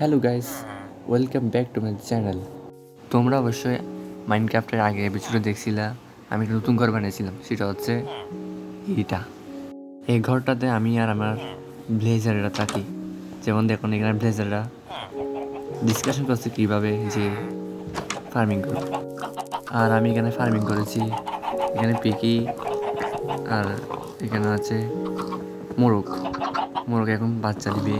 Hello guys, welcome back to my channel. তোমরা অবশ্যই মাইনক্রাফটের আগে এপিসোডে দেখছিলা আমি একটা নতুন ঘর বানিয়েছিলাম। সেটা হচ্ছে এইটা। এই ঘরটাতে আমি আর আমার ব্লেজাররা থাকি। যেমন দেখুন এখানে ব্লেজাররা ডিসকাশন করছে কীভাবে যে ফার্মিং করবে। আর আমি এখানে ফার্মিং করেছি। এখানে পিকি আর এখানে আছে মোরগ। মোরগ এখন বাচ্চা দিবে।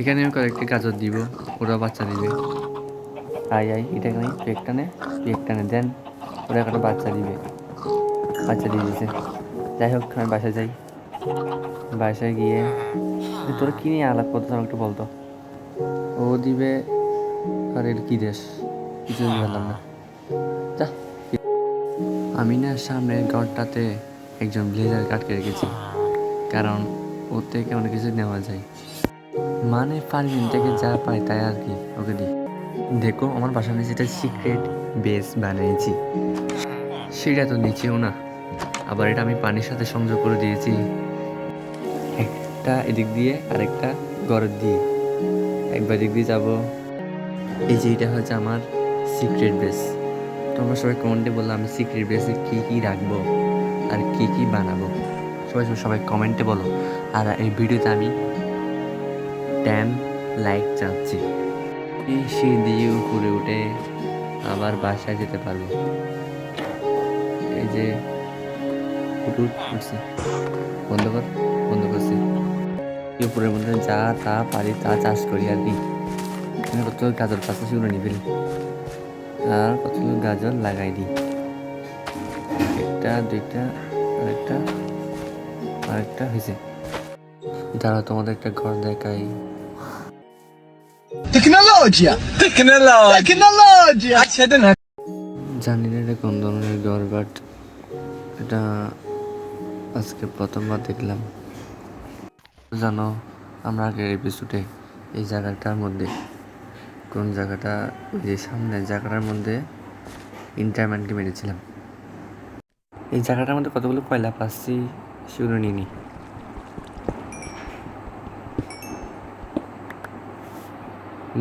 এখানে আমি কয়েকটি গাজর দিব, ওরা বাচ্চা দিবে। এটা এখানে পেকটানে দেন, ওরা একটা বাচ্চা দিয়ে দিয়েছে। যাই হোক, আমি বাসায় যাই। বাসায় গিয়ে তোরা কি নিয়ে আলাপ করতে একটু বলতো। ও দিবে আর এর কি দেশ কিছু বললাম না। যা, আমি না সামনের ঘরটাতে একজন ব্লেজার কাটকে রেখেছি, কারণ ওর থেকে অনেক কিছু নেওয়া যায়। মানে ফার্মিং থেকে যা পাই তাই আর কি ওকে দিই। দেখো আমার বাসার নিচে একটা সিক্রেট বেস বানিয়েছি, সেটা তো নিচেও না, আবার এটা আমি পানির সাথে সংযোগ করে দিয়েছি, একটা এদিক দিয়ে আরেকটা ঘরের দিয়ে। একবার দিক দিয়ে যাবো। এই যে এটা হচ্ছে আমার সিক্রেট বেস। তোমরা সবাই কমেন্টে বললো আমি সিক্রেট বেসে কী কী রাখবো আর কী কী বানাবো। সবাই কমেন্টে বলো। আর এই ভিডিওতে আমি 10 লাইক চাচ্ছি। সিঁড়ি দিয়ে উপরে উঠে আবার বাসায় যেতে পারবো। এই যে উঠছি, বন্ধ করছি। উপরের মধ্যে যা তা পারি তা চাষ করি আর কি। কত গাজর পাতা সেগুলো নিবি আর কতগুলো গাজর লাগাই দিই। একটা দুইটা আরেকটা হয়েছে। দাঁড়া তোমাদের একটা ঘর দেখাই। জানি না এটা কোন ধরনের ঘর, বাট এটা আজকে প্রথমবার দেখলাম। জানো আমরা আগের এপিসোডে এই জায়গাটার মধ্যে কোন জায়গাটা, ওই যে সামনের জায়গাটার মধ্যে ইন্টারম্যানকে মেরেছিলাম। এই জায়গাটার মধ্যে কতগুলো কয়লা পাচ্ছি সেগুলো নিয়ে নি।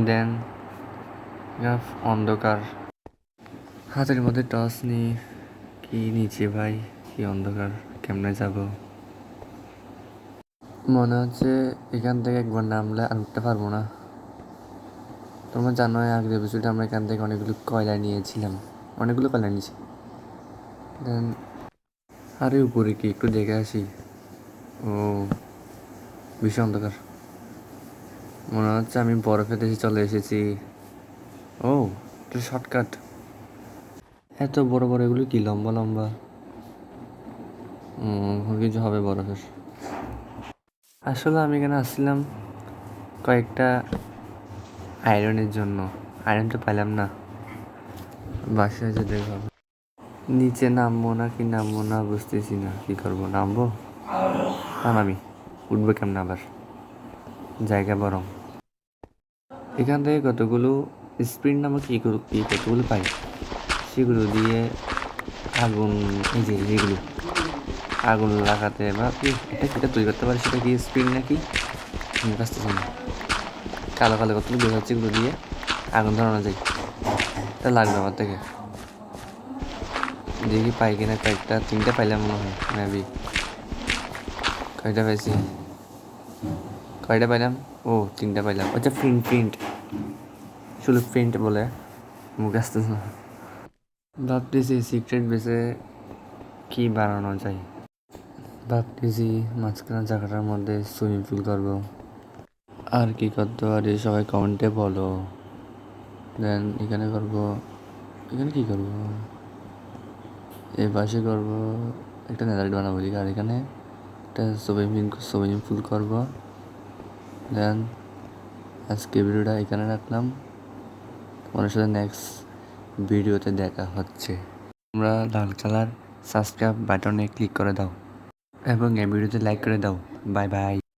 দেন অন্ধকার, হাতের মধ্যে টর্চ নি। কি নিচে ভাই, কি অন্ধকার, কেমনে যাব? মনে হচ্ছে এখান থেকে একবার নামলে আর উঠতে পারবো না। তোমরা জানো আগের এপিসোডে আমরা এখান থেকে অনেকগুলো কয়লা নিয়েছি। দেন আরে উপরে কি একটু দেখে আসি। ও ভীষণ অন্ধকার, মনে হচ্ছে আমি বরফের দেশে চলে এসেছি। ও একটু শর্টকাট। এত বড় এগুলো কি লম্বা কিছু হবে বরফের। আসলে আমি এখানে আসছিলাম কয়েকটা আয়রনের জন্য। আয়রন তো পেলাম না, বাসায় যে দেখো নিচে নামবো না বুঝতেছি না কি করবো। নামবো না, নামি উঠবো কেমন আবার, জায়গা বরং। এখান থেকে কতগুলো স্প্রিন্ট নামক কতগুলো পাই, সেগুলো দিয়ে আগুন, এই যে যেগুলো আগুন লাগাতে বা এটা তৈরি করতে পারি। সেটা কি স্প্রিন্ট নাকি বুঝতেছি না। কালো কতগুলো বের হচ্ছে, এগুলো দিয়ে আগুন ধরানো যায়। এটা লাগবে আমার থেকে, দেখি পাই কিনা। তিনটা পাইলাম মনে হয়, মেবি। কয়টা পাইলাম? ও 3টা পাইলাম। আচ্ছা প্রিন্ট শুধু প্রিন্ট বলে মুখ আসতেছে না। ভাবতেছি সিক্রেট বেসে কি বানানো যায়। ভাবতেছি মাঝখানে জায়গাটার মধ্যে সুইমিং পুল করবো। আর কি করতে পারি সবাই কমেন্টে বলো। দেন এখানে কি করবো, এই পাশে করবো একটা নেদারইট বানাবো। আর এখানে একটা সুইমিং পুল করবো। দেন আজকে ভিডিওটা এখানে রাখলাম। তোমার সাথে নেক্সট ভিডিওতে দেখা হচ্ছে। তোমরা লাল কালার সাবস্ক্রাইব বাটনে ক্লিক করে দাও এবং এই ভিডিওতে লাইক করে দাও। Bye bye.